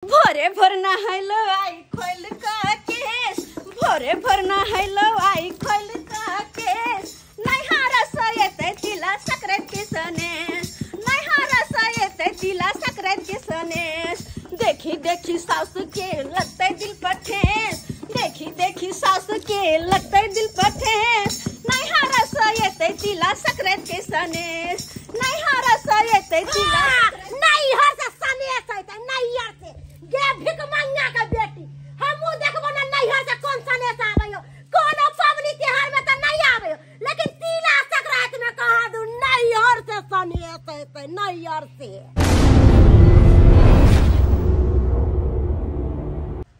भोरे भोर नहाइलो आई खोल का केस, भोरे भोर नहाइलो आई खोल का केस। नैहारा सयते तिला सक्रेत के सनेस, नैहारा सयते तिला सक्रेत के सनेस। देखी देखी सास के लगते दिल पर ठेस, देखी देखी सास के लगते दिल पर ठेस। नैहारा सयते तिला सक्रेत के सनेस, नैहारा सयते तिला नैहर से सनेस है नैहर से गे भिक मंगा के बेटी हमहु देखबो ना नैहर से कौन सनेस आबैयो। कोनो पबनी त्योहार में त नहीं आबैयो, लेकिन तिला संक्रांति में कहा दू नैहर से सनेस है नैहर से।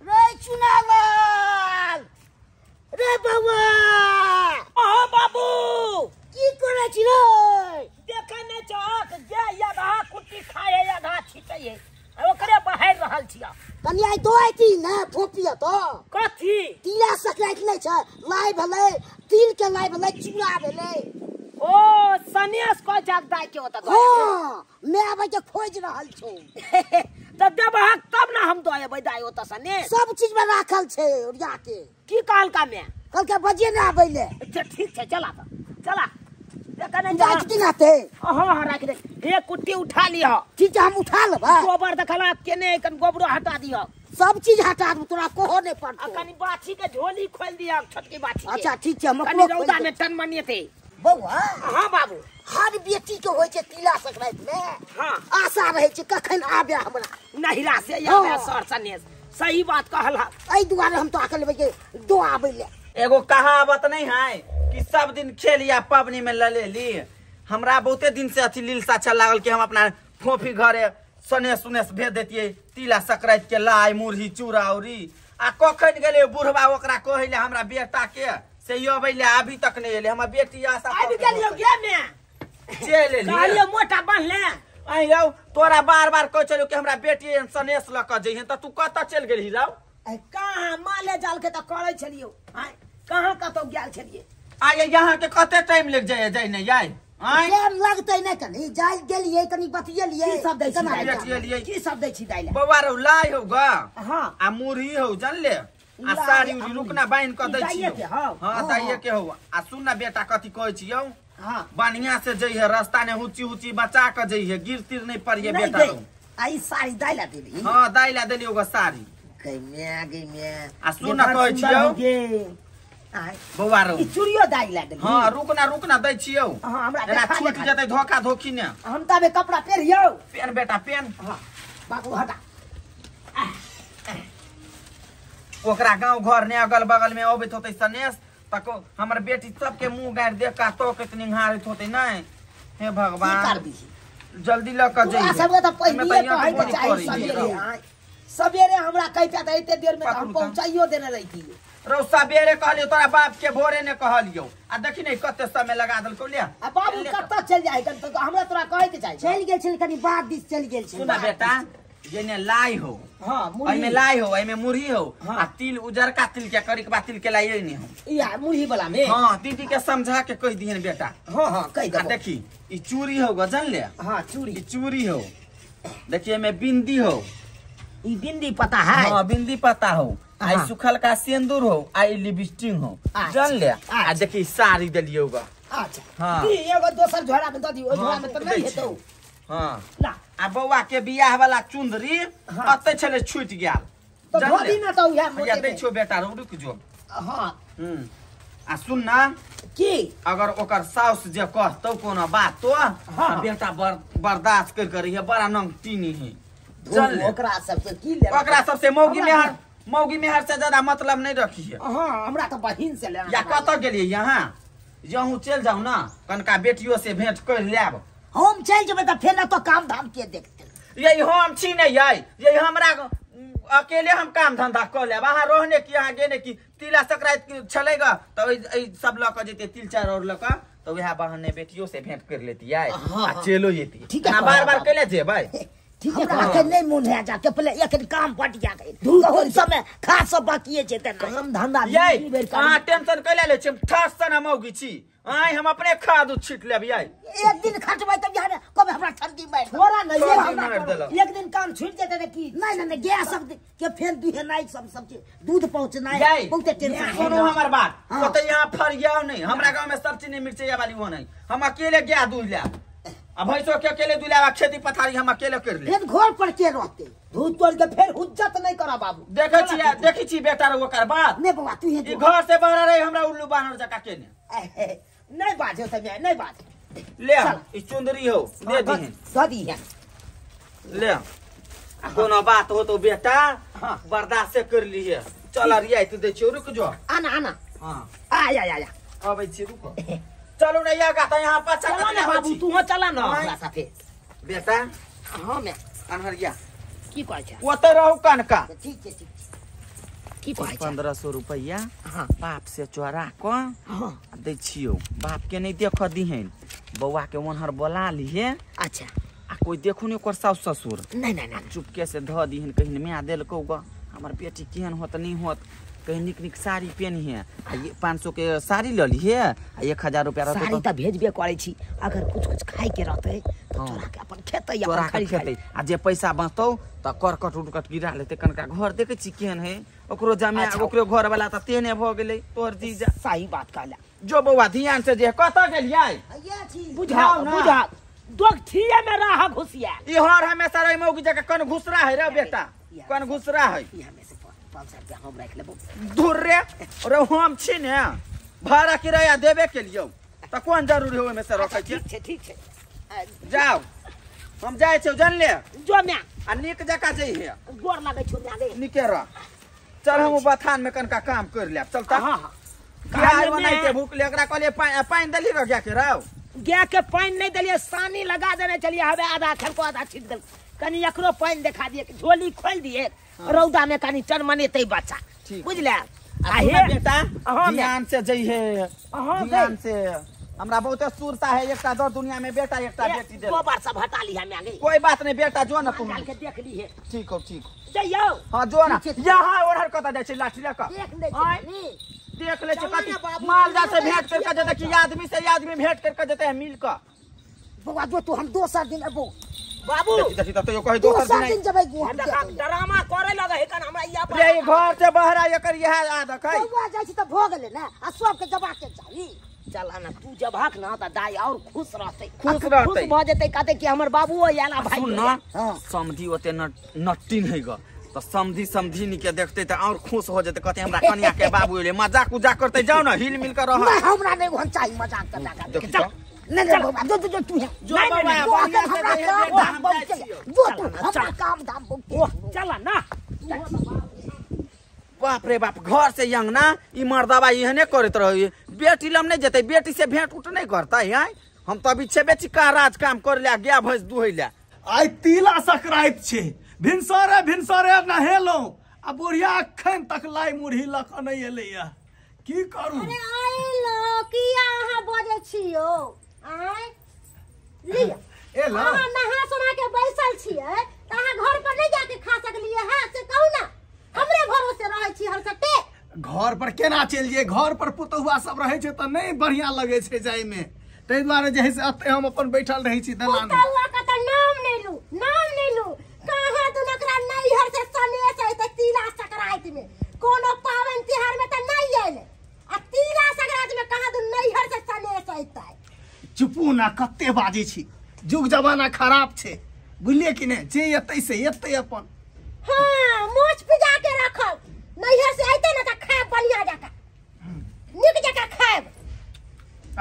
रे चुनालाल रे बाबा ओ बाबू की करे छी रे? देखे ने चौक जे यगा कुट्टी खाए यगा छिटैए ओकरे बहार रहल छिया। कनी आई तो आई थी ना फोपिया तो कथी तिला संक्रांति नहीं छै, लाई भले तिल के लाई भले चूड़ा भेले। ओ सनेस को जगदाय के होता तो हां मैं आबे के खोज रहल छौ त देबह तब ना हम दोए बदाय होता सनेस। सब चीज में राखल छै ओरिया के। की काल का में कल के बजे ना आबैले। अच्छा ठीक है चला तो चला देखे ने जात दिन आते हां रख दे हे कुट्टी उठा लियो। ठीक है हम उठा लेबा। गोबर देखला केने कन गोबरो हटा दियो, सब चीज हटा दू तोरा कोहो नहीं आ पड़तो। कनी बाछी के झोली खोल दिया छोटकी बाछी के। अच्छा ठीक है हम कनी रौदा में टन मनियते बौआ हां बाबू। हर बेटी के होय छै तिला संक्रांति में हां आशा रहे छै कखन आबे हमरा नहिरा से आवे सर सनेस। सही बात कहला। एई दुआरे हम तो आके लेबे के दो आबैले। एगो कहावत नहीं है कि सब दिन खेलिया पबनी में लले ली। हमरा बहुते दिन से अथी लीलसा अच्छा लागल कि हम अपना फोफी घरे सनेस उनेस भेज देतिए तिला संक्रांति के लाई मुरही चूड़ा औरी। आ कखन गेले बुढ़वा ओकरा कहले हमरा बेटा के से यो अबैले अभी तक नहीं एले। हमर बेटी आशा आबि गेलियो गे में चल एली। कहलियो मोटा बांधले आई रौ तोरा बार बार कह चलो कि हमरा बेटी सनेस ल क जइहे त तू कत चल गेली रौ? कहाँ माले जाल के तो करे छलियो आय कहाँ कतो गेल छलिए। आगे यहाँ के कते टाइम लग जाए जाय नहीं आय आय टाइम लगतै नै कनी जाय गेलिए कनी बतियलिए। की सब दै छी केना दाइले? बतियलिए। की सब दै छी दाइले? बौआ रौ लाई हो गा हां आ मुरही हो जानले आ लाई साड़ी आ उड़ी मुरही। रुकना बाइन क दै दाइये छियो। के हौ। हां दाइये के हो। आ सुन ना बेटा कथी कहै छियो हां बढ़िया से जइहे रास्ता ने हुची हुची बचा के जइहे गिर तिर नहीं पड़िए नहीं बेटा दे रौ। आई साड़ी दाइला दे दी। हां दाइला देलियो ग साड़ी। गई मैं आ सुन ना कहै छियो आय बौआ रौ ई चूड़ियो दाइला दे। हां रुकना दै छियो। हां हमरा एना देखा छूट जतै धोखा धोखी ने। हम तबे कपड़ा पहिरियो। पेन बेटा पेन। हां बाबू हटा। ओकरा गांव घर ने अगल बगल में अबैत होतै सनेस तको हमर बेटी सबके मुंह गाड़ देख का तो कितनी निहारत होतै नहीं। हे की भगवान करबी जल्दी ल क तोरा जइहे। सबके त पहिलिए कहै के चाही सवेरे आय सवेरे हमरा कहता त एते देर में हम पहुंचाइयो देने रही। रौ सबेरे कहलियो तोरा बाप के भोरे ने कहलियो आ देखी नहीं कते समय लगा देलको ले। आ बाबू कत्ता चल जाए कन तो हमरा तोरा कहै के चाही। चल गेल छल कनी बाद दिस चल गेल छल। सुना बेटा जेने लाई हो हां ओइ में मुरही लाई हो ओइ में मुरही हो हाँ। आ तिल उजरका तिल के करी के बाद तिल के लाई नहीं हो। या मुरही वाला में हां दीदी के समझा के कह दिहन बेटा। हां कह आ दे। देखी ई चूड़ी हो ग जानले हां चूड़ी ई चूड़ी हो देखिए में बिंदी हो। ई बिंदी पता है। हां बिंदी पता हो। आई हाँ। सुखल का सिंदूर हो आई लिपस्टिक हो अच्छा, जान ले। आ अच्छा। देखी साड़ी देलियो ग। अच्छा हाँ। ई एगो दोसर झोरा में द दी। ओ झोरा में त नहीं हेतौ हां ना आ बौआ के बियाह वाला चुंदरी हाँ। अते छले छूट गेल तो धोबी ना तो उहे या मोटे दे में। छो बेटा रुक जो। हां आ सुन ना की अगर ओकर साउस जे कहतौ कोनो बात तो हाँ। बेटा बर्दाश्त कर करी है बड़ा नंग टीनी है चल ले। ओकरा सब से की ले ओकरा सबसे मौगी मेहर से ज्यादा मतलब नहीं रखी है। हां हमरा तो बहिन से लेना। या कत गेलिए यहाँ जहूँ चल जाऊ ना कनका बेटियों से भेंट कर लेब। हम चल जेबै त फेर ना तो काम धाम के देखते। यही हम छी नहीं यही हमरा अकेले हम काम धंधा कर लेब। अहाँ रहने की अहाँ गेने की तिला संक्रांति चलेगा तो सब ल क जेते तिल चार और ल क तो वह बहने बेटियों से भेंट कर लेती है आ चलो जेती। ठीक है, ना बार बार कैले जेबै। ठीक है हमरा नहीं मन है जाके पहले एक काम पट जा गई बहुत समय खास सब बाकी है जेते ना। काम धंधा यही अहाँ टेंशन कैले ले छी ठस सन मौगी छी आय हम अपने खाद छीट लेब आई एक दिन खटबै तब यहाँ कब हमरा ठंडी मार थोड़ा नहीं थोड़ा ये मार देला। एक दिन काम छूट जेते रे की नहीं गैस सब के फेल दुहे नाइट सब के दूध पहुंचना है याई बहुते टेंशन सुनो हमर बात हाँ। ओते यहाँ फर गया नहीं हमरा गांव में सब चीज नहीं मिर्चैया वाली हो नहीं हम अकेले गया दूध ले अब भैंसो के अकेले दूध ले खेती पथारी हम अकेले कर ले फिर घर पर के रहते दूध तोड़ के फिर हुज्जत नहीं करा बाबू देखै छी बेटा रे ओकर बात नहीं बाबा तू ई घर से बाहर रहे हमरा उल्लू बानर जका केने नहीं बाजो तब नहीं बाज ले ई चुंदरी हो दे दी दादी है ले कोनो बात हो तो बेटा हाँ। बर्दाश्त से कर लिए चल रिया तू दे छी रुक जो आना हां आया अबै छी रुको चलो रे या गाता यहाँ पर चला ना बाबू तू हो चला ना हमरा साथे बेटा हां मैं अनहरिया की कहै छै ओते रहू कनका ठीक है की कहै छै 1500 रुपया हां बाप से चोरा क हां दै छियो बाप के नहीं देख दिहन बौआ के ओनहर बोला लिए अच्छा आ कोई देखू नहीं ओकर सास ससुर नहीं चुपके से ध दिहन कहीं मैं देलकौ ग हमर बेटी केहन होत नहीं होत कहीं निक साड़ी पहनी है 500 के साड़ी ल ली है 1000 रुपया रहते साड़ी त भेजबे करै छी अगर कुछ खाइ के रहते तो चोरा के अपन खेतै चोरा अपन के खेतै आ जे पैसा बचतौ त करकट उड़कट गिरा लेते कनका घर देखे छी केहन है ओकरो जमे अच्छा। ओकरो घर वाला त तेने भ गेलै तोर जीजा सही बात कहला जो बौआ ध्यान से जे कत गेलियै ये छी बुझा दोग थिए में रहा घुसिया ई हर हमेशा रही मौगी जगह कन घुसरा है रे बेटा कन घुसरा है ई हमें से 500 रुपया हम रख लेबो दूर रे अरे हम छी ने भाड़ा किराया देबे के लिए त कोन जरूरी हो में से रखै छी ठीक छै जाओ हम जाय छी जान ले जो मैं आ निक जका जई है गोर लागै छौ आगे निके रह चल हम बथान में कनका काम कर लेब चल त हां गाय बनाइते भूख ले एकरा कहलिए पानी दली रह गया के राव गाय के पानी नहीं दलिए सानी लगा देने चलिए हवे आधा खलको आधा छिट दल कनी एकरो पानी दिखा दिए झोली खोल दिए रौदा में कनी चनमनेतै बच्चा ठीक। बुझले आ बेटा हाँ, ध्यान से जई है हाँ, ध्यान से हमरा बहुत सुरता है एकटा दो दुनिया में बेटा एकटा बेटी दे दो बार सब हटा ली हमें आगे कोई बात नहीं बेटा जो ना तुम डाल के देख ली है ठीक हो जइयो हाँ जो ना यहाँ ओढ़र कत जाय छै लाठी लेकर देख ले आय। देख ले चलो कति ना बाबू, माल जा से चलो भेंट करके चलो जते कि आदमी से आदमी भेंट करके जते है मिल का बाबा जो तू हम दोसर दिन अबो बाबू देखी तो यो कहि दोसर दोसर दिन दिन जबै ड्रामा करे लगे है कन हमरा या रे ई घर से बहरा एकर यह आदत है बउआ जाइ छी त भ गेलै ना आ सबके जबाक के चाही चला ना तू जब हक ना त दाई और खुश रहते खुश रहतै। भ जेतै कहते कि हमर बाबूओ याला भाई सुन ना हाँ। समधी ओते नट्टी नहीं ग तो समधी नी के देखते त और खुश हो जते कहते हमरा कन्या के बाबू एले मजाक उजाक करते जाओ ना हिल मिल कर रह नहीं हमरा नहीं होन चाही मजाक करना देखी का तो। नहीं बाबा जो तू है जो बाबा जो बढ़िया अपन से हमरा दे, काम हम धाम जाय जो तू छियै। हमरा काम धाम ओ चला ना बाप रे बाप घर से यंग ना ई मर्दाबा इहने करत रही बेटी लम नहीं जते बेटी से भेंट उठ नहीं करता है हम तो अभी छेबे छी का राज काम कर ले गया भैंस दुहै ले आइ तिला संक्रांति छै भिनसरे नहेलो आ बुढ़िया अखन तक लाई मुढ़ी लक नहीं एलैया की करू अरे आइ लो किया अहाँ बजे छियो आइ लिया एला अहाँ नहा सोना के बैसल छियै त अहाँ घर पर नहीं जाके खा सकलिए है से कहू ना हमरे घरों से रहै छी हर सटे घर पर केना चल जे घर पर पुतहुआ सब रहे छै त नहीं बढ़िया लगे छै जाय में तै दुआरे जे है से अते हम अपन बैठल रहै छी दलान में पुतहुआ का त नाम नहीं लू कहाँ तू नकरा नैहर से सनेस है त तिला संक्रांति में कोनो पावन त्योहार में त नहीं आइले आ तिला संक्रांति में कहाँ तू नैहर से सनेस है चुपू ना कत्ते बाजी छी जुग जमाना खराब छै बुझलिए कि नहीं जे एतै से एतै अपन हाँ मोछ पिजा के रखब नैहर से आइते ना त खाए बढ़िया जका निक जका खाए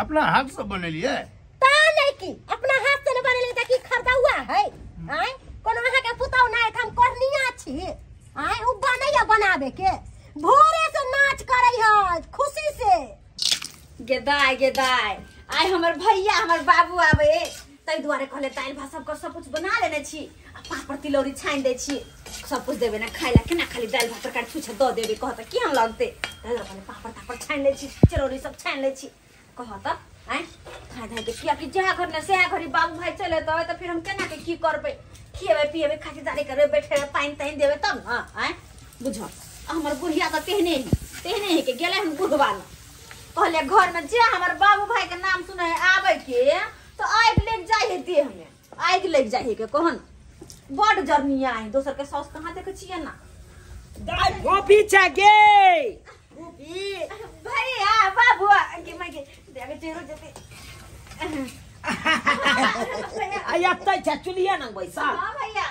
अपना हाथ से बनेलिए ता नहीं की अपना हाथ से न बनेले त की खरदा हुआ है आय कोनो अहाँ के पुतौ ना है हम करनिया छी आय उ बनैया बनावे के भोरे से नाच करे है खुशी से गेदाय आय हमर भैया हमर बाबू आवे तै दुआरे कहले दाल भात सब कुछ बना लेने छी आ पापड़ तिलौरी छान दे छी सब कुछ देबे ना खाइला केना खाली दाल भात तरकारी छुछे द देबे कहत की हम लगते दाल कहले पापड़ तापड़ छान ले छी चरौरी सब छान ले छी कहत आय खा धाय के किया कि जहा घर ने से घरी बाबू भाई चले तो फिर हम केना के की करबे खिएबे पिएबे खातिरदारी करबे बैठे पानी तानी देबे तब ना आय बुझ हमर बुढ़िया त तेहने है के गेले हम बुढ़वा कहले घर में जे हमर बाबू भाई के नाम सुने आवे के तो आग लेके जाए देह में आग लेके जाए के कहन बड़ जर्नी आई दोसर के सास कहां देखे छिए ना दाई फोफी छ गे फोफी भैया बाबू के मागे देखे चेरो जते आया तै छ चुलिया न पैसा हां भैया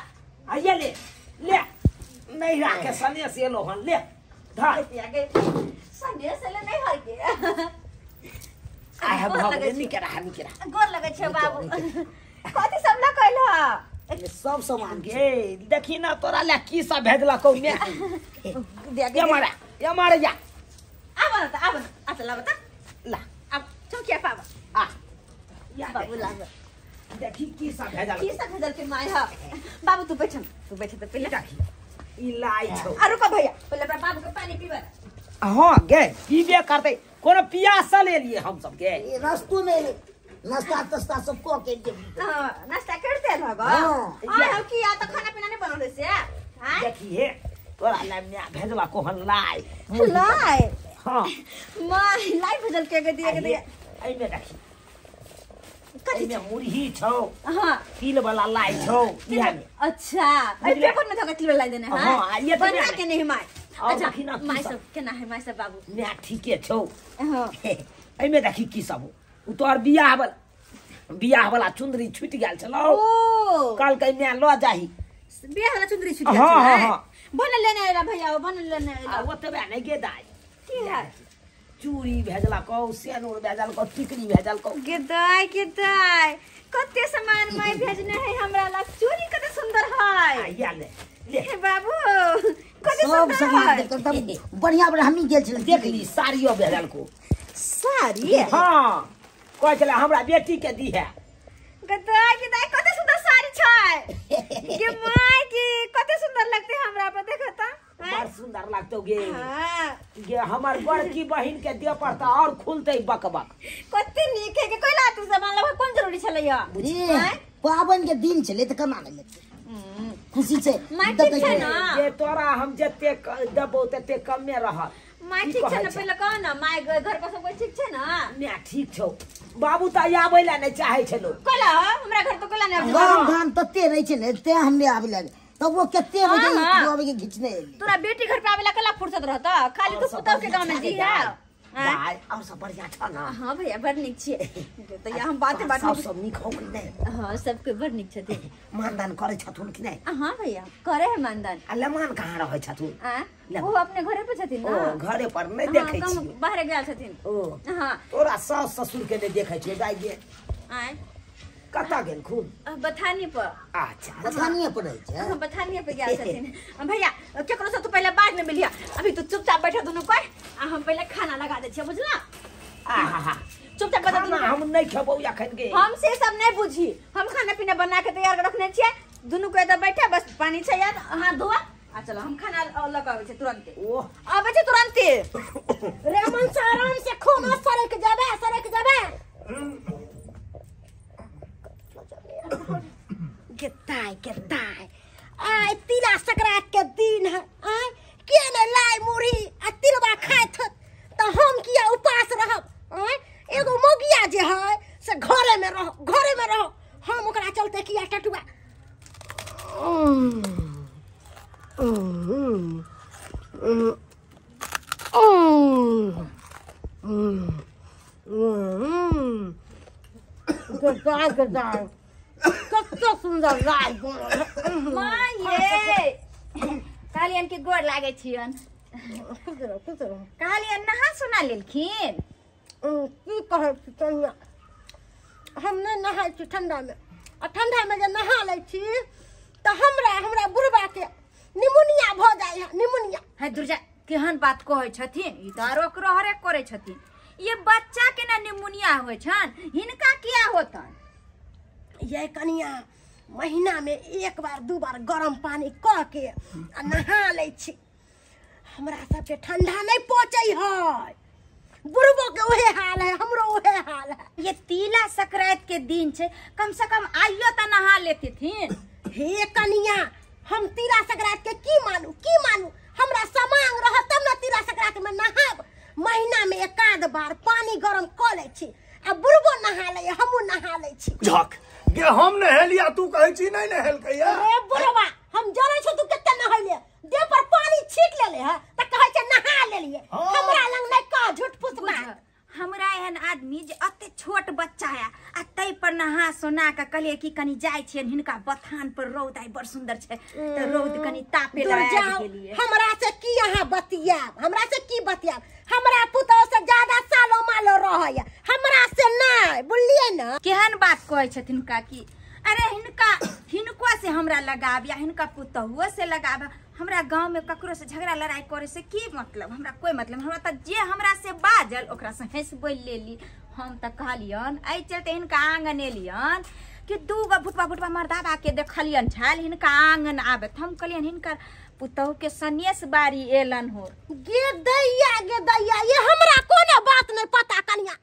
आया ले नहीं राखे सने से लो हन ले धार आगे सने से ले नहीं हर के आई हैव भगवान निकरा गोर लगे छे बाबू कथि सब ना कहलो सब सामान गे देखी ना तोरा ले की सब भेजला को ने दे ये मारे जा आब ना चला बता ला अब चौकिया पावा आ या बाबू ला देखी की सब भेजला की सब भेजल के माय हा बाबू तू बैठ तो पहले देखी ई लाई छौ आ रुको भैया पहले अपना बाबू के पानी पीबे हां गे पीबे करते कोनो पियासा ले लिए हम सब गे ये रास्तों में नाश्ता तस्ता सबको के दे हां नाश्ता करते लगा हां। आ हम की आ तो खाना पीना नहीं बनौले से हां देखी हे तोरा ले ने भेजला को हन लाई लाई हां माय लाई भेजल के दिए के दिए आई में देखी कथि में मुरही छौ हां तिल वाला लाई छौ इहा में अच्छा ए पेपर में धका तिल लाई देने हां हां ये तो बना के नहीं माय अच्छा देखी ना माय सब केना है माय सब बाबू ने ठीके छौ हां आई में देखी की सब उ तोर बियाह वाला चुंदरी छूट गेल छलो ओ कल के ने ल जाही बियाह वाला चुंदरी छूट हाँ, गया हाँ, हाँ। बन लेने आला भैया बन लेने आ आला ओतबे नहीं गे दाई की है चूड़ी भेजला को सेनुर भेजल को टिकली भेजल को गेदाय कते सामान माय भेजने है हमरा ला चोरी कते सुंदर है या ले ले हे बाबू कते सब सुंदर सामान है एकदम बढ़िया बढ़िया हम ही गेल छल देख ली साड़ियो भेजल को साड़ी हां कह चला हमरा बेटी के दी है गेदाय कते सुंदर साड़ी छै के माय की कते सुंदर लगते हमरा पर देखता बड़ सुंदर लगतो गे हां गे हमर बड़की बहिन के दे पर त और खुलते बकबक कते नीक है के कोइला तू सामान ला कोन जरूरी छलैया बुझी पावन के दिन चले त कमा लेते खुशी से माय ठीक छै ना जे तोरा हम जते दबो तते कमे रह माय ठीक छै ना पहले कह ना माय घर पर सब कोई ठीक छै ना ने ठीक छौ बाबू त आबै ला नहीं चाहे छलो कोला हमरा घर तो कोला ने गरम धान तते रही छै ने ते हमने आबे लागे तब वो कते बजे हाँ। आबे के खींचने तोरा बेटी घर पे आवेला कला फुर्सत रहता खाली तो पुतौ के गांव में जी है भाई और सब बढ़िया छ ना हां भैया बड़ निक छिए तो या हम बात सब निक हो गई नहीं हां सबके बड़ निक छथिन मानदान करे छथुन कि नहीं हां भैया करे है मानदान अलमान कहाँ रहे छथुन वो अपने घरे पे छथिन ओ ना घरे पर नहीं हाँ, देखे कम छी बाहर गेल छथिन ओ हां तोरा सास ससुर के नहीं देखे छी दाई गे आए कता गेल खून बथानी पर अच्छा बथानिए पड़े छै हां बथानी पे गेल छथिन भैया केकरो से तू पहले बाद में मिलिया अभी तू चुपचाप बैठा दोनों कोई हम पहले खाना लगा दे छिए बुझला आहा चुपचाप बता खाना हम नहीं खेबौ या खन के हम से सब नहीं बुझी हम खाना पीना बना के तैयार रखने छिए दोनों को इधर बैठा बस पानी छै यार हाथ धोआ आ चलो हम खाना लगावे छै तुरंत ओ आवे छै तुरंत रेमन से आराम से खोना सरक जाबे गेताय आय तिला संक्रांत के दिन है आय के ने लाई मुरही आ तिलबा खाइत त हम किया उपास रहब आय एगो मोगिया जे है से घरे में रहो हम ओकरा चलते किया टटुआ गदाय कत्ते सुंदर लाल मां ये कालियन के गोर लागे छियन कालियन नहा सुना लेलखिन की कहे तनिया हम नहीं नहाय छी ठंडा में आ ठंडा में जे नहा ले छी त हमरा बुढ़बा के निमोनिया भ जाय है निमोनिया है दुर्जा केहन बात कहै छथिन ई त रोक रहरे करे छथिन ये बच्चा के ना निमोनिया होय छन हिनका किया होतन ये कनिया महीना में एक बार दू बार गरम पानी क के आ नहा ले छी हमरा सबके ठंडा नहीं पहुंचे है बुढ़बो के ओहे हाल है हमरो ओहे हाल है ये तिला संक्रांत के दिन छे कम से कम आइयो त नहा लेती थीन हे कनिया हम तिला संक्रांत के की मानू हमरा समांग रह तब ना तिला संक्रांत में नहाब महीना में एकाध बार पानी बुझक गे हम नहेलिया तू कहै छी नहीं नहेलकैया अरे बुढ़वा हम जानै छी तू कते नहैले देह पर पानी छीट लेले है त कहै छै नहा लेलिए हमरा लंग नहीं का झूठ फुसबा हमरा एहन आदमी जे अते छोट बच्चा है आ तै पर नहा सोना के कहलिए कि कनी जाय छियै हिनका बथान पर रौद आइ बड़ सुंदर छै त रौद कनी तापे लगा गेलिए हमरा से की यहाँ बतियाब हमरा से की बतियाब हमरा पुतौ से ज्यादा सालो मालो रहय हमरा से नहीं बुझलिए ना केहन बात कहै छथिन का की अरे हिनको से हमरा लगाव या हिनका पुतहुओ से लगाव हमरा गांव में ककरो से झगड़ा लड़ाई करे से की मतलब हमरा कोई मतलब हमरा त जे हमरा से बाजल ओकरा से हंस बोल लेली हम त कहलियन आई चलते हिनका आंगन एलियन कि दूगो भुटवा मर्दाबा के देखलियन छाल हिनका आंगन आबे हम कहलियन हिनकर पुतहु के सनेस बारी एलन हो गे दैया ये हमरा कोनो बात नहीं पता कनिया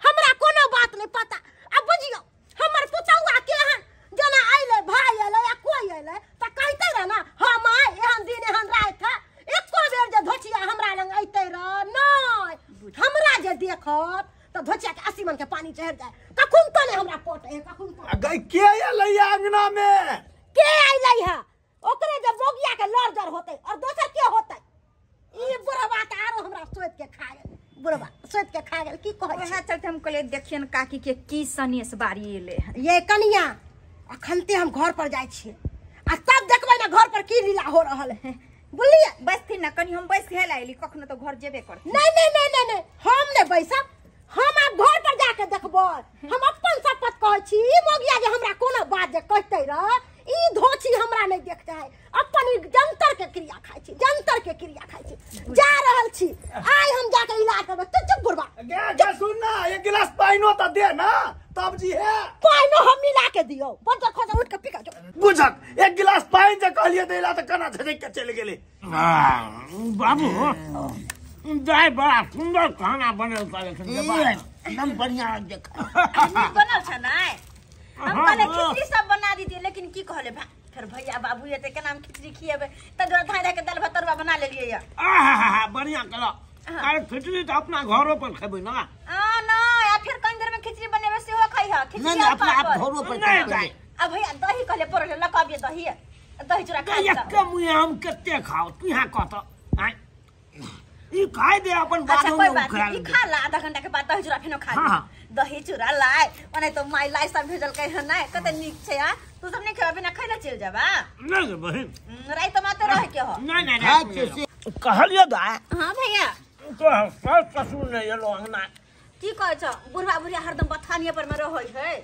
हमरा कोनो बात नहीं पता अब बुझियो हमर पुतहुआ केहन जना आइले भाई आइले या कोई आइले त कहते रह ना हम आए एहन दिन एहन रात एको बेर जे धोचिया हमरा लंग आइते रह नहीं हमरा जे देखत त धोचिया के 80 मन के पानी चढ़ जाए कखुन तो ने हमरा पोटे कखुन तो गई के आइले अंगना में के आइले है ओकरे जे बोगिया के लड़जर होते और दोसर के होते ई बुढ़वा त आरो हमरा सोच के खा गेल बुढ़वा सोच के खा गेल की कहै वह चलते हम कहले देखियन काकी के की सनेस बारी एले ये कनिया अखनते हम घर पर जाय छी आ तब देखबै ना घर पर की लीला हो रहल है बुझलिए बैठती ना कनी हम बैठ हेल आइली कखनो तो घर जेबे कर नहीं हम ने बैसब हम अब घर पर जाके देखबै हम अपन शपथ कहै छी ई मोगिया जे हमरा कोनो बात जे कहते रह ई धोची हमरा नहीं देखते है अपन जंतर के क्रिया खाइ छी जा रहल छी आइ हम जाके इलाज करब तू चुप बुढ़वा गे सुन ना एक गिलास पाइनो त दे ना तब जी है पाइनो हम मिला के दियो बंदर खोजा उठ के पी के जो बुझक एक गिलास पाइन जे कहलिए देला त कना झजक के चल गेले बाबू जाय बड़ा सुंदर खाना बनल एकदम बढ़िया देखा बनल छ नाय हम कहले खिचड़ी सब बना दी लेकिन की कहले भा फिर भैया बाबू ये के नाम खिचड़ी खिएबे त जोरा धाय के दाल भतरवा बना लेलिए या बढ़िया कलो अरे खिचड़ी तो अपना घरों पर खेबै ना ना या फिर कहीं देर में खिचड़ी बनेबे से हो खाई है खिचड़ी नहीं अपना आप घरों पर नहीं अब भैया दही कहले परोले लकाबिए दही चूरा खा एक मुए हम केते खाओ तू यहां कहत आई ई खाई दे अपन अच्छा बाबू कोई में बात खा नहीं खा ला आधा घंटा के बाद दही चूरा फेनो खा दही चूरा लाए ओने तो माई लाई सब भेजल कह ना कते नीक छै यार तू सब नहीं खेबे ना खैला चल जाबा नहीं बहन राई तो माते रह के हो नहीं कहलियो दा हां भैया तो सास ससुर ने एलो अंगना की कहै छ बुढ़वा हरदम बथानिए पर में रहै है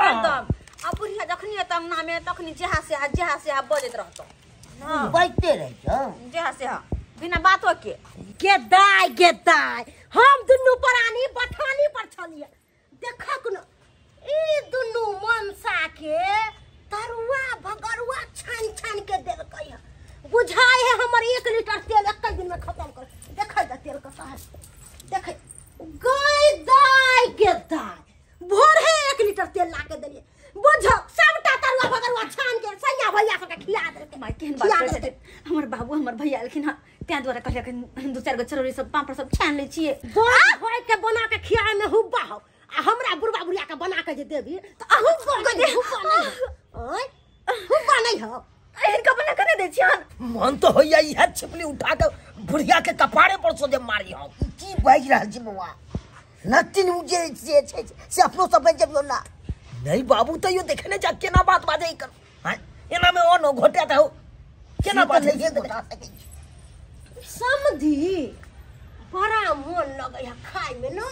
हरदम अब बुढ़िया जखनी अंगना में तखनी जहा से बजत रहतो हां बैठते रह छ जहा से बिना बातो के गेदाय हम दुनु परानी बथानी पर छलिए देखक न ई दुनु मनसा के तरुआ भगरुआ छान के देलकै है बुझाय है हमर 1 लीटर तेल एक दिन में खत्म कर देखै द तेल का साहब देखै गेदाय भोर है 1 लीटर तेल ला के देलिए बुझो सबटा तरुआ भगरुआ छान के सैया भैया सबके खिया देलकै माय केहन बात छै हमर बाबू हमर भैया अलखिन हां त्या द्वारा कहले कि 2-4 गो चरौरी सब पापड़ सब छान ले छिए होय के बना के खिया में हुब्बा हो आ हमरा बुढ़वा बुढ़िया के बना के जे देबी त हुब्बा नहीं हो इनका बना के दे छियन मन तो होइया इहे छिपली उठा के बुढ़िया के कपारे पर सोदे मारी हम की बाज रहल छी बउआ नतिन उजे से अपनो सब बन जबियो ना नहीं बाबू तो यो देखे ने जा केना बात बाजे कर हां एना में ओनो घोटा त हो केना बात नहीं बता सके समधी बड़ा मन लगे है खाए में ना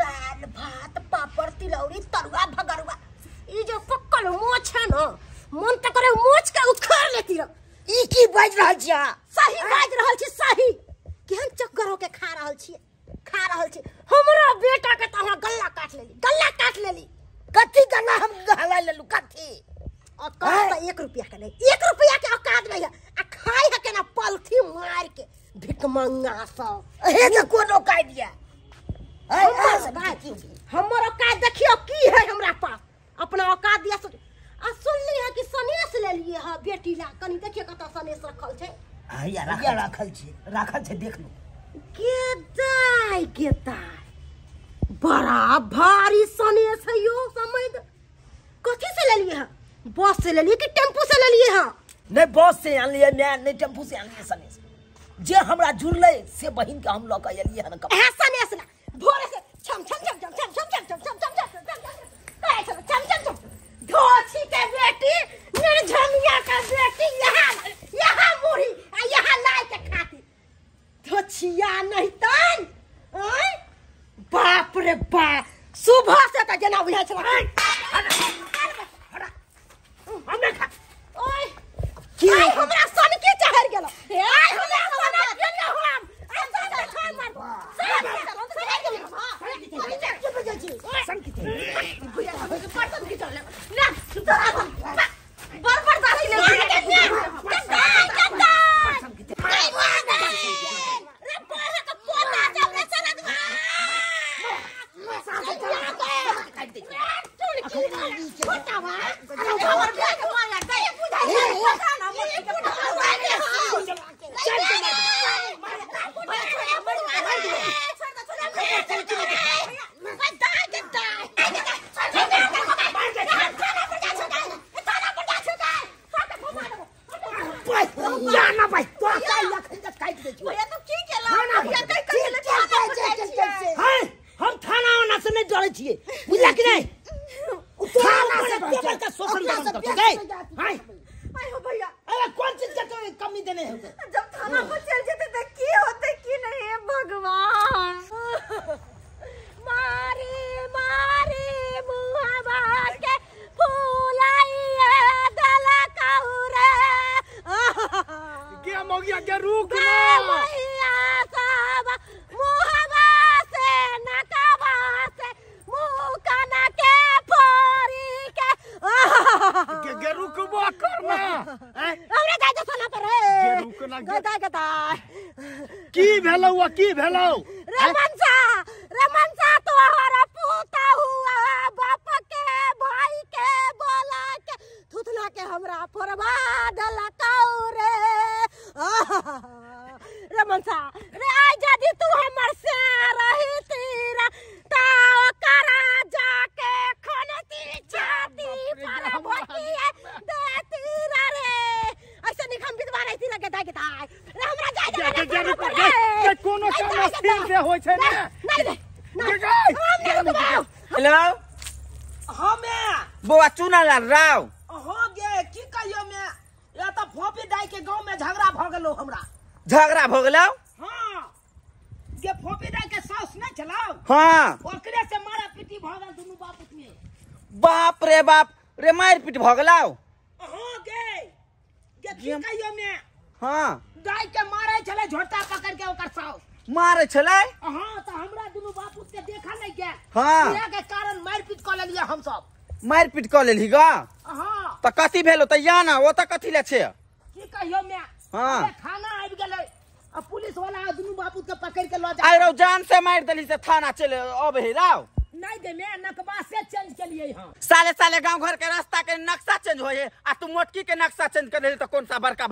दाल भात पापड़ तिलौरी तरुआ भगरुआ ई जो पक्कल मोछ है ना मन त करे मोछ के उखाड़ लेती रह ई की बाज रहल छी सही बाज रहल छी सही केहन चक्कर हो के खा रहल छी हमरा बेटा के त गल्ला काट लेली कथी गल्ला हम गला लेलु कथी औकात 1 रुपया के नहीं 1 रुपया के औकात नहीं है आ खाई है के ना पलथी मार के भिकमंगा सब हे जे कोनो काई दिया हमर औकात देखियो की है हमरा पास अपना औकात दिया आ सुनली है कि सनेस ले लिए है बेटी ला कनी देखिए कत सनेस रखल छै या राखल छै देख लो गेदाय बड़ा भारी सनेस है यो समझ कथी से ले लिए हैं? बस से ले लिए कि टेम्पू से ले लिए हैं? नहीं बस से आन लिए मैं, नहीं टेम्पू से आन लिए सने जे हमरा जुड़ले से बहिन के हम लक एलिए हन कब ऐसा नहीं ऐसा भोरे से छम छम छम छम छम छम छम छम छम छम छम छम धोछी के बेटी निर्झमिया का बेटी यहाँ मुड़ी आ यहाँ लाई के खाती धोछिया नहीं तन बाप रे बाप सुबह से तो जना बुझा छला हमने खा ओए की हमरा सन के चढ़ गेल ए हमरा सन गेल हम ऐसा नहीं खान मार सन के भैया बर्तन की चल ना बर दासी ले रे पोहा का पोता जब रे सरद हम थाना वाला से नहीं डरे छिए बुझला कि नहीं थाना से केवल का शोषण करते गए हाय आय हो भैया अरे कौन चीज का कमी देने हो जब थाना पर चल जाते तो की होते की नहीं है भगवान मारे मारे मुहावा के फूलाइए दला काउरे क्या मोगिया के रुक भैया सब मुहावा से नकावा से मुंह काना के फोरी के रुकबो करना हमरे दादा सोना पर है के रुकना गदा गदा की भेलौ की भेलौ रमनसा तोहरा पूता हुआ बाप के भाई के बोला के थुथला के हमरा फोरवा डला काउरे रमनसा रे आज जदी तू हमर से रही तीरा ताव करा जाके खाने ती छाती पर भोटिए दे तीरा रे ऐसे निखम बिदवा रही थी लगे दाई के दाई रे हमरा जाय कोनो काम स्थिर से होय छै ने हेलो हमें बौआ चुना ला राव हो गे की कहियो मैं या तो फोपी दाई के गांव में झगड़ा भ गेलो हमरा झगड़ा भ गेलौ हां जे फोपी दाई के सास नहीं चलाओ हां ओकरे से मारा पीटी भ गेल दुनु बाप में बाप रे मार पीट भ गेलौ हां गे की कहियो मैं हां दाई के मारे चले झोटा पकड़ के ओकर सास मारे छलै हां तो हमरा दुनु बाप के देखा नहीं गया हां इहे के कारण मारपीट क लेलिए हम सब मार पीट क लेली ग हां त कथि भेलो त या ना ओ त कथि ले छे की कहियो मैं हां खाना आबि गेलै आ पुलिस वाला दुनु बापू के पकड़ के ल जा आइ रौ जान से मार देली से थाना चले अब हे राव नहीं दे मैं नकबा से चेंज के लिए हां साले गांव घर के रास्ता के नक्शा चेंज होए आ तू मोटकी के नक्शा चेंज कर देली त कोन सा बड़का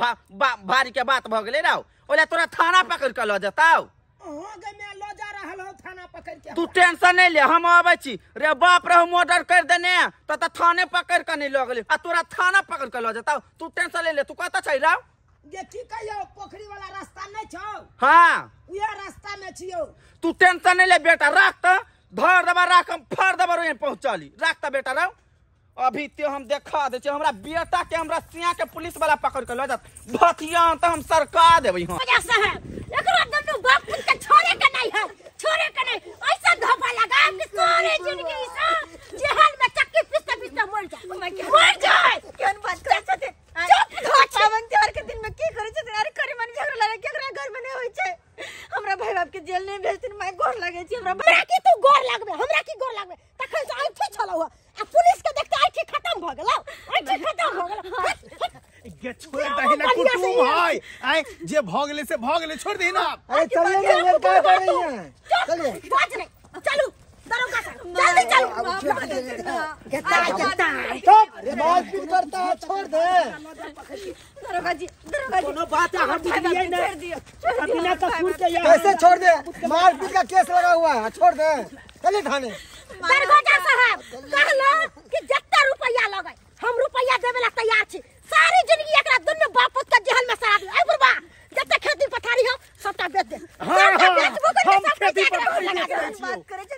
भारी के बात भ गेले राव ओला तोरा थाना पकड़ के ल जताओ हो गे मैं ल जा रहल हूं थाना पकड़ के तू टेंशन नहीं ले हम आबै छी रे बाप रे हम ऑर्डर कर देने त थाने पकड़ के नहीं ल गेली आ तोरा थाना पकड़ के ल जताओ तू टेंशन ले तू कत छै राव ये ठीक कहियो पोखरी वाला रास्ता नहीं छौ हां उहे रास्ता में छियो तू टेंशन नहीं ले बेटा राख त धर दबा राख हम फाड़ दबा रो पहुंचली राख त बेटा राव अभी ते हम देखा दे छै हमरा बेटा के हमरा सिया के पुलिस वाला पकड़ के ल जात भथिया त हम सरका देबै हां वजह से है एकरा दुनु बाप के छोड़े के नहीं है छोड़े के नहीं ऐसा धोपा लगा कि सारे जिंदगी से जेहल में चक्की पिसते मर जाए केन बात करे छते चुप पावन त्योहार के दिन में की करे छते अरे करे मन झगड़ा लगे केकरा घर में नहीं होय छै हमरा भाई बाप के जेल नहीं भेजतिन मैं गोर लागे छी हमरा की तू गोर लागबे हमरा की गोर लागबे तखन से आंखी छलो हुआ आ पुलिस के देखते आंखी खत्म भ गेल आंखी खत्म भ गेल ये छोड़ दही ना कुटुम है आई जे भ गेले से भ गेले छोड़ दही ना अरे चलिए ना क्या कर रही हैं चलिए बात नहीं चलो दरोगा साहब जल्दी चलो चुप मारपीट करता है छोड़ दे दरोगा जी कोनो बात है हम दिए नहीं अभी बिना कसूर के कैसे छोड़ दे मारपीट का केस लगा हुआ है छोड़ दे चलिए थाने दरोगा साहब कहलो कि जत्ता रुपया लगे हम रुपया देवे ला तैयार छी सारी जिंदगी एकरा दुनु बापूत के जेल में सड़ा दे ए बुढ़वा जते खेती पथारी हो सबटा बेच दे हम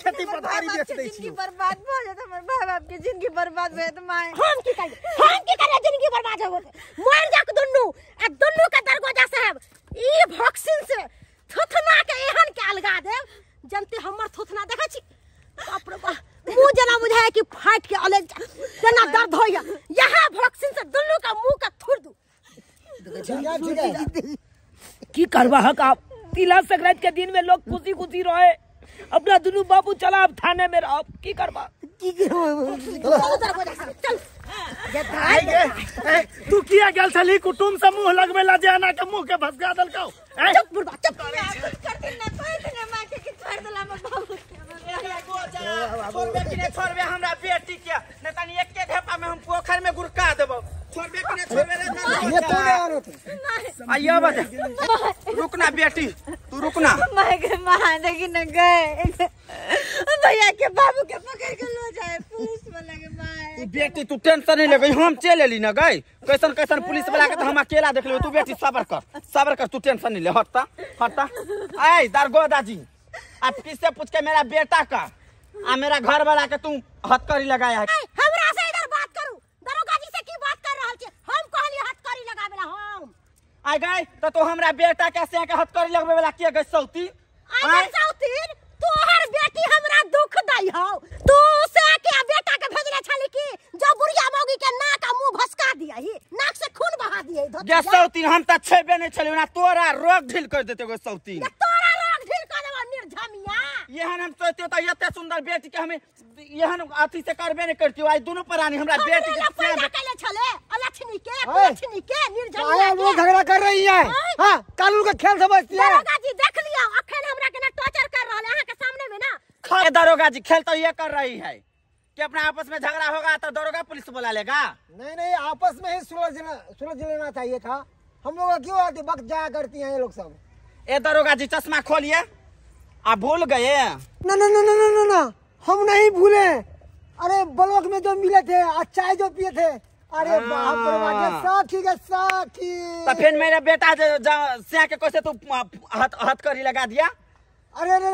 खेती पथारी बेच दै छी बर्बाद भ जात हमर माय बाप के जिंदगी बर्बाद भ जात माय हम की करे जिंदगी बर्बाद हो मर जाक दुनु आ दुनु के दरगोजा साहब ई वैक्सीन से थुथना के एहन के अलगा देव जनते हमर थुथना देखै छी बाप रे बाप मुंह जना बुझाय कि फाट के अलग जना दर्द होया यहां वैक्सीन से दुनु का मुंह का थुर दू की करवा हक आप तिला संक्रांति के दिन में लोग खुशी खुशी रहे अपना दुनू बाबू चला अब थाने में रहो की करवा चल तू किया गेल छली कुटुम से मुंह लगबे ला जाना के मुंह के भसका दलकौ चुप बुढ़वा चुप करते ना कहते ना मां के छोड़ देला हमर बाबू छोड़बे कि नहीं छोड़बे हमरा बेटी के नहीं तनी एक घेपा में हम पोखर में गुरका देबो छोड़बे कि नहीं छोड़बे रे ये तू नहीं आ रहे आइयो बजे रुक ना बेटी तू रुक ना माय के मां देखी न गए भैया के बाबू के पकड़ के लो जाए पुलिस वाला के माय बेटी तू टेंशन नहीं ले गई हम चल एली न गई कैसन कैसन पुलिस वाला के तो हम अकेला देख लेबो तू बेटी सब्र कर तू टेंशन नहीं ले हटता ऐ दारोगा जी आप किससे पूछ के मेरा बेटा का मेरा घर वाला के तू हथकड़ी लगाया है हमरा से इधर बात करू दरोगा जी से की बात कर रहल छी हम कहली हथकड़ी लगावेला हम आ गए तो हमरा बेटा के से के हथकड़ी लगबे वाला के गई सौती आई सौतीन तोहर बेटी हमरा दुख दई हो तू से के बेटा के भेजले छली की जो बुढ़िया मौगी के नाक आ मुंह भसका दियही नाक से खून बहा दियही गे सौती हम त छेबे नहीं छली ना तोरा रोग ढील कर देते गो सौती तोरा रोग ढील कर देबो निर्धमिया यहन हम सोचते तो इतने सुंदर बेटी के हमें यहन अथी से करबे नहीं करती आई दोनों प्राणी हमरा बेटी के पैदा कैले छले अलक्षणी के निर्धमिया आया वो झगड़ा कर रही है हां कानून का खेल समझती है दरोगा जी देख लिया अखन हमरा के ना टॉर्चर कर रहल है के सामने में ना खा दारोगा जी खेल तो ये कर रही है कि अपना आपस में झगड़ा होगा तो दारोगा पुलिस बुला लेगा नहीं आपस में ही सुलझ लेना चाहिए था हम लोग क्यों आते वक्त जाया करती हैं ये लोग सब ए दारोगा जी चश्मा खोलिए आप भूल गए ना हम नहीं भूले अरे ब्लॉक में जो मिले थे चाय जो पिए थे अरे बाप रे बाप साथी के साथी तो फिर मेरा बेटा से के कैसे तू हथकड़ी लगा दिया अरे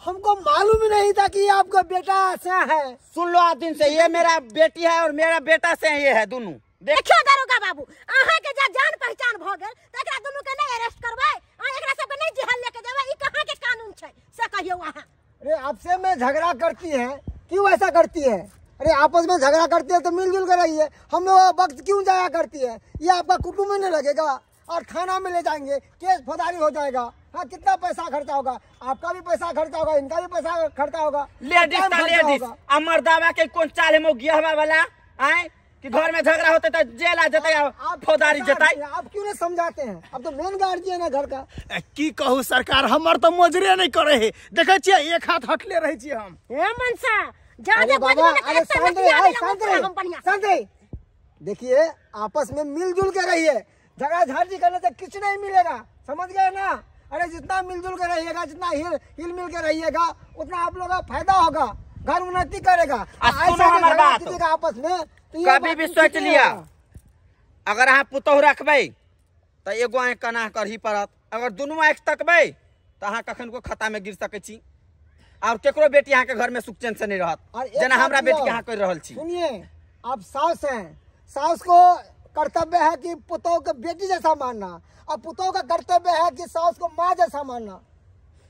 हमको मालूम ही नहीं था कि आपका बेटा ऐसा है सुन लो आज दिन से ये मेरा बेटी है और मेरा बेटा से ये है दोनों देखियो दारोगा बाबू अहाँ के जान पहचान भ गेल त एकरा दुनु के नहीं अरेस्ट करबै आ एकरा सब के नहीं जेल लेके जेबै ई कहां के कानून छै से कहियो अहाँ अरे आपसे में झगड़ा करती है क्यों ऐसा करती है अरे आपस में झगड़ा करती है तो मिलजुल कर रही है हम लोग वक्त क्यों जाया करती है ये आपका कुटुंब में नहीं लगेगा और थाना में ले जाएंगे केस फौजदारी हो जाएगा हाँ कितना पैसा खर्चा होगा आपका भी पैसा खर्चा होगा इनका भी पैसा खर्चा होगा लेडीज अमर दावा के कौन चाले मो गिया वाला आए कि घर में झगड़ा होते तो जेल आ जाता है फौजदारी जता आप क्यों नहीं समझाते हैं अब तो मेन गार्जियन है घर का की कहू सरकार हमर तो मोजरे नहीं करे है देखे छिए एक हाथ हटले रहे छिए हम ए मनसा जा बाबा अरे शांत रहिए देखिए आपस में मिलजुल के रहिए झगड़ा झाड़ी करने से कुछ नहीं मिलेगा समझ गए ना अरे जितना मिलजुल के रहिएगा जितना हिल मिल के रहिएगा उतना आप लोगों का फायदा होगा घर उन्नति करेगा आपस में कभी भी सोच लिया अगर अहाँ पुतहु रखबै तो एगो आँख कना करही पड़त अगर दोनों आँख तकबै तो अहाँ कखन को खता में गिर सकै छी और केकरो बेटी अहाँ के घर में सुख चैन से नहीं रहत जना हमरा बेटी के अहाँ कर रहल छी सुनिए आप सास हैं सास को कर्तव्य है कि पुतहु को बेटी जैसा मानना और पुतहु का कर्तव्य है कि सास को माँ जैसा मानना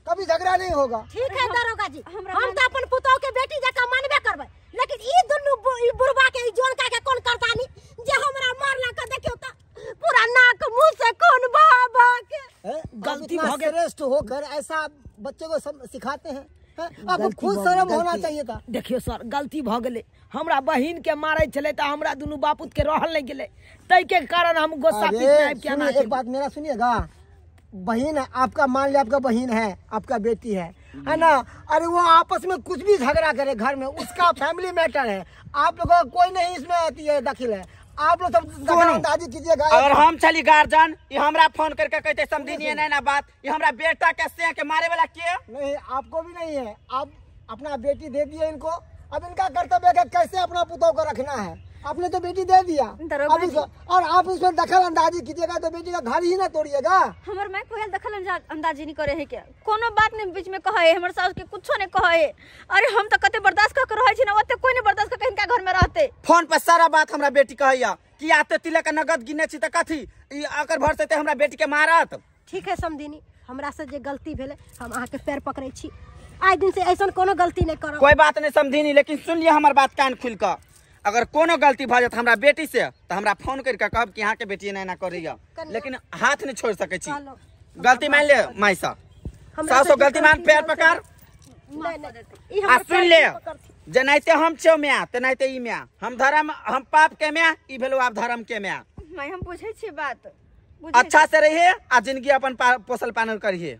कभी झगड़ा नहीं होगा ठीक है दारोगा जी हम तो अपन पुतहु के बेटी जैसा मानबे करबै लेकिन ई दुनु बुढ़वा के ई जोन का के कोन करतानी जे हमरा मारला का देखियो त पूरा नाक मुंह से खून बहा के गलती भागे रेस्ट होकर ऐसा बच्चे को सिखाते हैं आपको खुद शर्म होना चाहिए था देखियो सर गलती भ गेले हमरा बहिन के मारे चले त हमरा दुनु बापूत के रहल नहीं गेले तई के कारण हम गोस्सा पीट के ना एक बात मेरा सुनिएगा बहन है आपका मान लिया आपका बहन है आपका बेटी है ना अरे वो आपस में कुछ भी झगड़ा करे घर में उसका फैमिली मैटर है आप लोगों का कोई नहीं इसमें आती है दाखिल है आप लोग सब दादी कीजिएगा अगर हम चली गार्जियन ये हमरा फोन करके कहते समझिए नहीं ना बात ये हमरा बेटा कैसे के मारे वाला के नहीं आपको भी नहीं है आप अपना बेटी दे दिए इनको अब इनका कर्तव्य है कैसे अपना पुतों को रखना है। आपने तो बेटी दे दिया, दरोगा अब और आप इसमें दखल अंदाजी कीजिएगा तो बेटी का घर ही ना तोड़िएगा। हमर मैं कोई दखल अंदाजी नहीं करे है क्या, कोनो बात नहीं बीच में कहे हमर सास के कुछो नहीं कहे। अरे हम तो कते बर्दाश्त कर रहे छी ना, ओते कोई नहीं बर्दाश्त कर इनका घर में रहते। फोन पर सारा बात हमरा बेटी कहैया कि आते तिलक का नगद गिने छी त कथी ई आकर भर से हमरा बेटी के मारत। ठीक है समझिनी, हमरा से जे गलती भेले हम अहाँ के पैर पकड़े छी, आज दिन से ऐसा कोनो गलती नहीं करब। कोई बात नहीं समझिनी, लेकिन सुन लिया हमार बात कान खुल कर। अगर कोनो गलती भ जात हमरा बेटी से तो हमरा फोन करके कहब कि यहाँ के बेटी ना करिया, लेकिन हाथ नहीं छोड़ सके छी। गलती मान ले माई सा सासो गलती मान पैर पकड़ आ सुन ले, जनाइते हम छौ म्या तेनाइते ई म्या, हम धर्म हम पाप के म्या, ई भेलो आप धर्म के म्या। मैं हम पूछे छी बात अच्छा से रहिए आ जिंदगी अपन पोसल पालन करिए।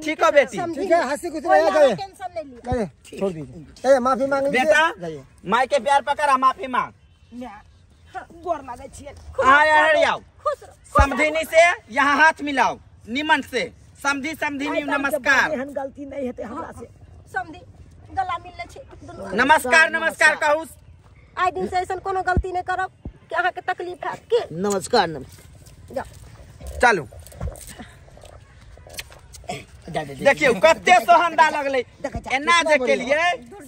ठीक है बेटी, ठीक है, हंसी खुशी रहिए, टेंशन नहीं लिया, छोड़ दीजिए, माफी मांग लीजिए। बेटा माई के प्यार पकड़ आ माफी मांग। गोर लागे छिए। आओ समधिनी से यहाँ हाथ मिलाओ निमन से, समधी समधिनी नमस्कार। एहन गलती नहीं हेते हमरा से। समझी गला मिल ले छी, नमस्कार नमस्कार कहू। आज दिन से ऐसा कोनो गलती नहीं करब कि अहाँ के तकलीफ है के। नमस्कार जाओ चलू देखियो कते सोहंदा लगले, एना जे के लिए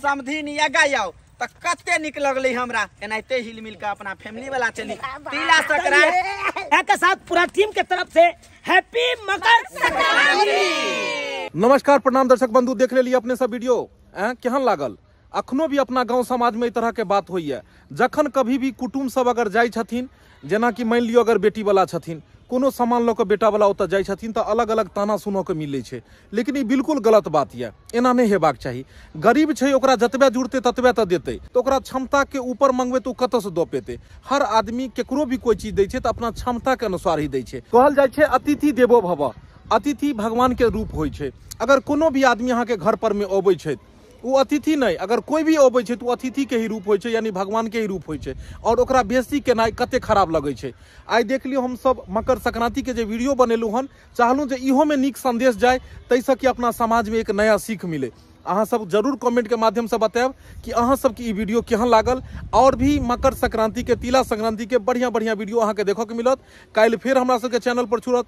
समधिनी आगाओ त कते निक लगले हमरा। एनाते हिल मिल के अपना फैमिली वाला चली तिला संक्रांति के साथ पूरा टीम के तरफ से हैप्पी मकर संक्रांति। नमस्कार प्रणाम दर्शक बंधु, देख लेलिए अपने सब वीडियो केहन लागल। अखनो भी अपना गांव समाज में ई तरह के बात होइए, जखन कभी भी कुटुम्ब सब अगर जाय छथिन, जेना कि मान लियो अगर बेटी वाला छथिन, कोनो सामान लऽ के बेटा वाला ओतऽ जाइ छथिन तऽ अलग अलग ताना सुनऽ के मिलै छै, लेकिन ई बिल्कुल गलत बात यऽ। एना नहीं हेबाक चाही। गरीब छै ओकरा जतबे जुड़तै ततबे तऽ देतै, तऽ ओकरा क्षमता के ऊपर मंगबै तऽ ओ कतऽ से दऽ पेतै। हर आदमी केकरो भी कोई चीज दै छै तऽ अपना क्षमता के अनुसार ही दै छै। कहल जाइ छै अतिथि देवो भव, अतिथि भगवान के रूप होइ छै। अगर कोनो भी आदमी अहाँ के घर पर में अबै छै वो अतिथि नहीं, अगर कोई भी अबै छै तो अतिथि के ही रूप होइ छै, यानी भगवान के ही रूप होइ छै। और ओकरा बेसी केनाइ कते खराब लगै छै। आइ देख लियो हम सब मकर संक्रांति के जे वीडियो बनेलू हन, चाहलूँ जे इहो में नीक संदेश जाए, तैसे कि अपना समाज में एक नया सीख मिले। अहाँ सब जरूर कमेंट के माध्यम से बताएब कि अहाँ सब की वीडियो केहन लागल। और भी मकर संक्रांति के तिला संक्रांति के बढ़िया बढ़िया वीडियो अहाँ के देखो के मिलत। काल्हि फिर हमरा सबके चैनल पर छूटत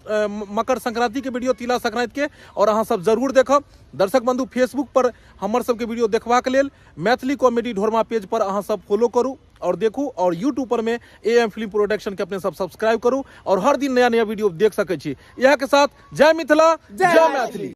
मकर संक्रांति के वीडियो, तिला संक्रांति के, और अहाँ सब जरूर देखब। दर्शक बंधु फेसबुक पर हमर सबके वीडियो देखबाक लेल मैथिली कॉमेडी ढोरमा पेज पर अहाँ सब फॉलो करू और देखू, और यूट्यूब पर में AM फिल्म प्रोडक्शन के अपने सब सब्सक्राइब करू और हर दिन नया नया वीडियो देख सकै छी। यह के साथ जय मिथिला जय मैथिली।